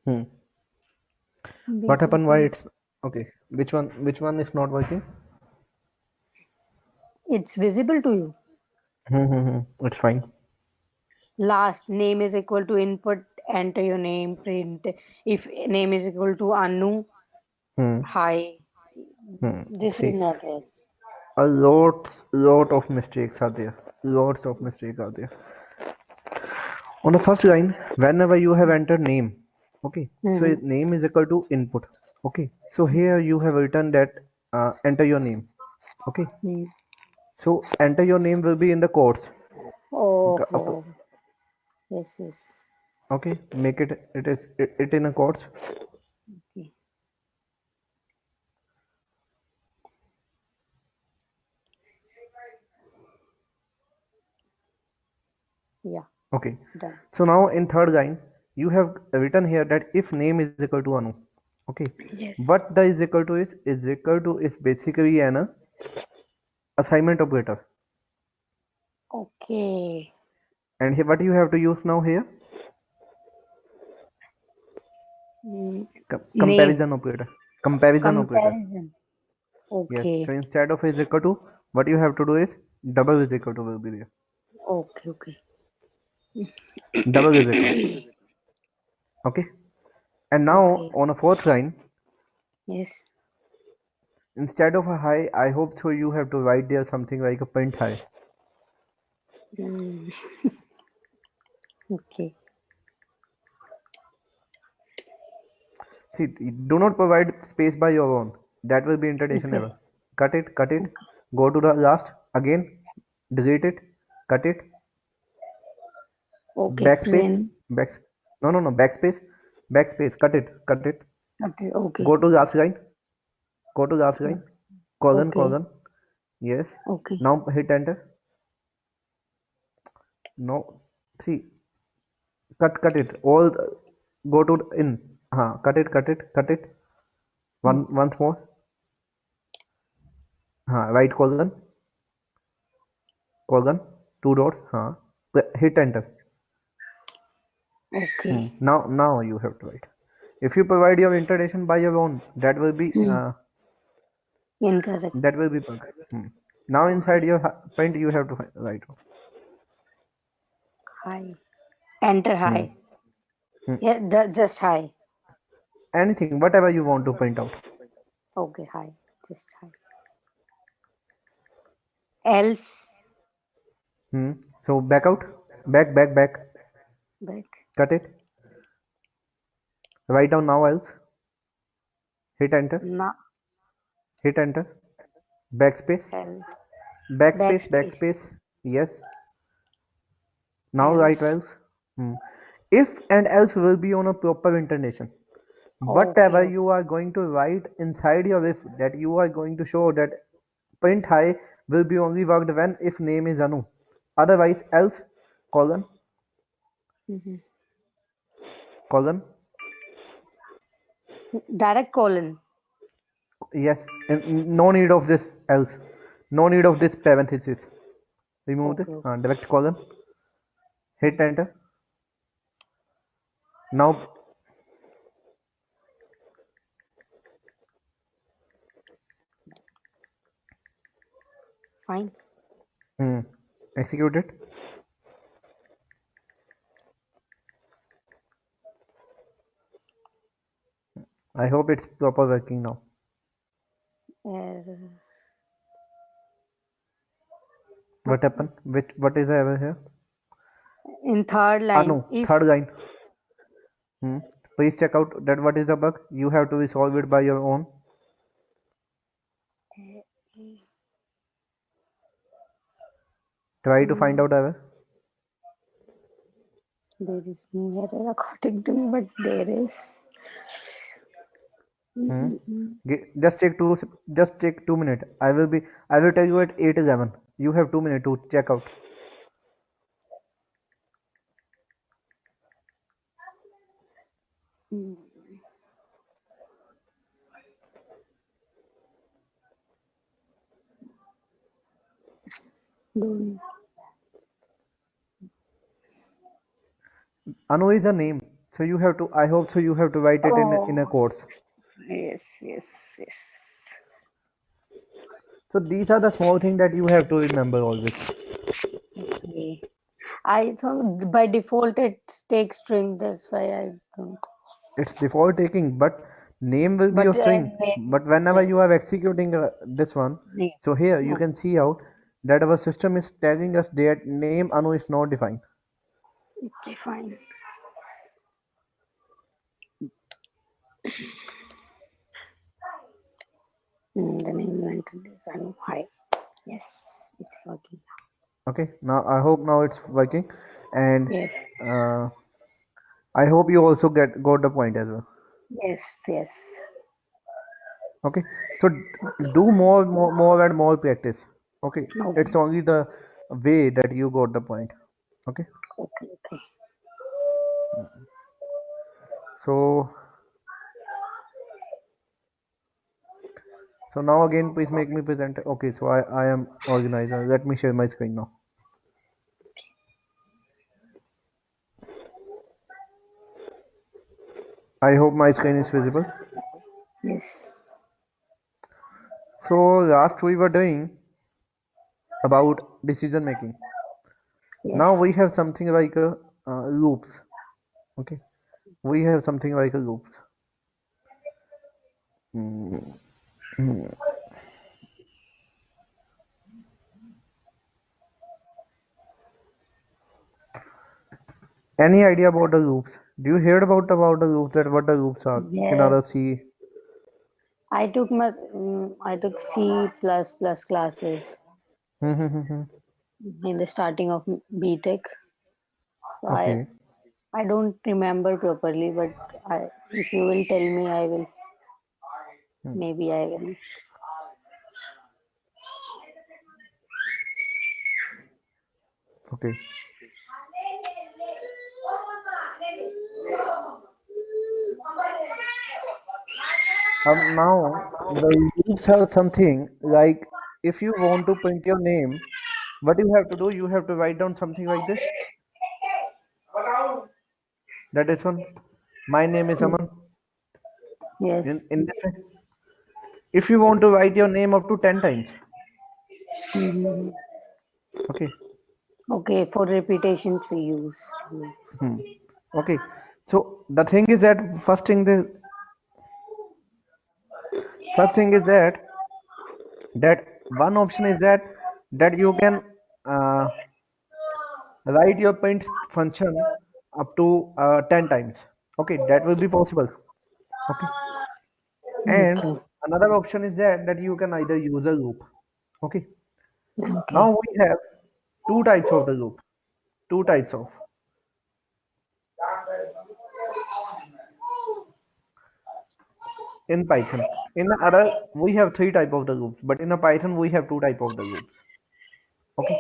Hmm. Wait, What wait, happened? Why wait. it's okay? Which one? Which one is not working? It's visible to you. It's fine. Last name is equal to input, enter your name, print. If name is equal to Anu, Hmm. hi. This is See, not right. lot of mistakes are there. Lots of mistakes are there. On the first line, whenever you have entered name, okay, so Mm-hmm. name is equal to input. Okay, so here you have written that enter your name. Okay, Mm. so enter your name will be in the quotes. Oh, The oh, yes, yes. okay, make it in a quotes. Okay. Yeah, Okay, done. so now in third line, you have written here that if name is equal to Anu. Okay, Yes. what the is equal to is basically an assignment operator. Okay. And here, what you have to use now here? Mm. Name. Comparison operator. Comparison operator. Comparison. Yes. So Okay. instead of is equal to, what you have to do is double is equal to will be there. Okay, okay. Double is equal. Okay. And now Okay. on a fourth line, Yes. instead of a high, I hope so you have to write there something like a print high. Mm. Okay. See, do not provide space by your own. That will be indentation Okay. error. Cut it. Okay. Go to the last again. Delete it. Cut it. Okay. Backspace. Then. Back. No. Backspace. Backspace. Cut it. Cut it. Okay. Go Okay. to last line. Go to last line. Okay. Colon. Okay. Colon. Yes. Okay. Now hit enter. No. See. Cut it. All. Go to in. Cut it. Hmm. Once more. Right colon. Colon. Two dots. Hit enter. Okay. Now you have to write. If you provide your intonation by your own, Hmm. Incorrect. that will be bug. Now inside your print you have to write. Hi. Enter Hmm. hi. Hmm. Yeah, just hi. Anything, whatever you want to print out. Okay, hi. Just hi. Else. Hmm. So back out, back. Back. Cut it. Write down now else. Hit enter. Na. Hit enter. Backspace. Else. Backspace. Backspace. Yes. Now write Else. else. Hmm. If and else will be on a proper intonation. Okay. Whatever Okay. you are going to write inside your if, that you are going to show that print high will be only worked when if name is Anu. Otherwise else colon Mhm. colon. Direct colon. Yes, and no need of this else. No need of this parenthesis. Remove this Okay. Okay. direct colon. Hit enter. Now Fine. hmm, execute it. I hope it's proper working now. Error. What happened? What is the error here? In third No, line, if third line. Hmm. Please check out that what is the bug. You have to resolve it by your own. Try to find mm, out error. there is no error according to me, but there is. Hmm. Mm. Just take two. Just take 2 minutes. I will tell you at 8:11. You have 2 minutes to check out. Mm. Don't. Anu is a name. So you have to, I hope so you have to write it in a Oh, course. yes, yes, yes. So these are the small things that you have to remember always. Okay. I thought by default it takes string, that's why I don't. It's default taking, but name will be your But string. name, But whenever string, you are executing this one, name. so here you Okay, can see out that our system is telling us that name Anu is not defined. okay, fine. The name you entered is Anu. Hi. Yes, it's working. Okay, now I hope now it's working, and Yes, uh, I hope you also get got the point as well. yes, yes. Okay, so do more and more practice. Okay, Okay, it's only the way that you got the point. Okay, okay, okay. so so now again, please make me present. Okay, so I am organizer. Let me share my screen now. I hope my screen is visible. Yes, So last we were doing about decision making. Now yes. we have something like loops. Okay, we have something like a loops. Mm, mm. Any idea about the loops? Do you heard about the loops, that what the loops are in Yes. other C? I took C plus plus classes in the starting of BTech. So Okay. I don't remember properly, but if you will tell me, I will. Hmm. Maybe I will. Okay. Now the loops are something like if you want to print your name, what you have to do, you have to write down something like this. That is one. My name is Aman. Yes. In this way. If you want to write your name up to 10 times, Mhm. okay. Okay, for repetitions we use. Hmm. Okay. So the thing is that first thing is that one option is that you can uh, write your print function up to 10 times. Okay, that will be possible. Okay, and Okay, another option is that you can either use a loop. Okay, okay, now we have two types of the loop, two types of in Python. In the other we have three type of the loops, but in a Python we have two type of the loops. Okay,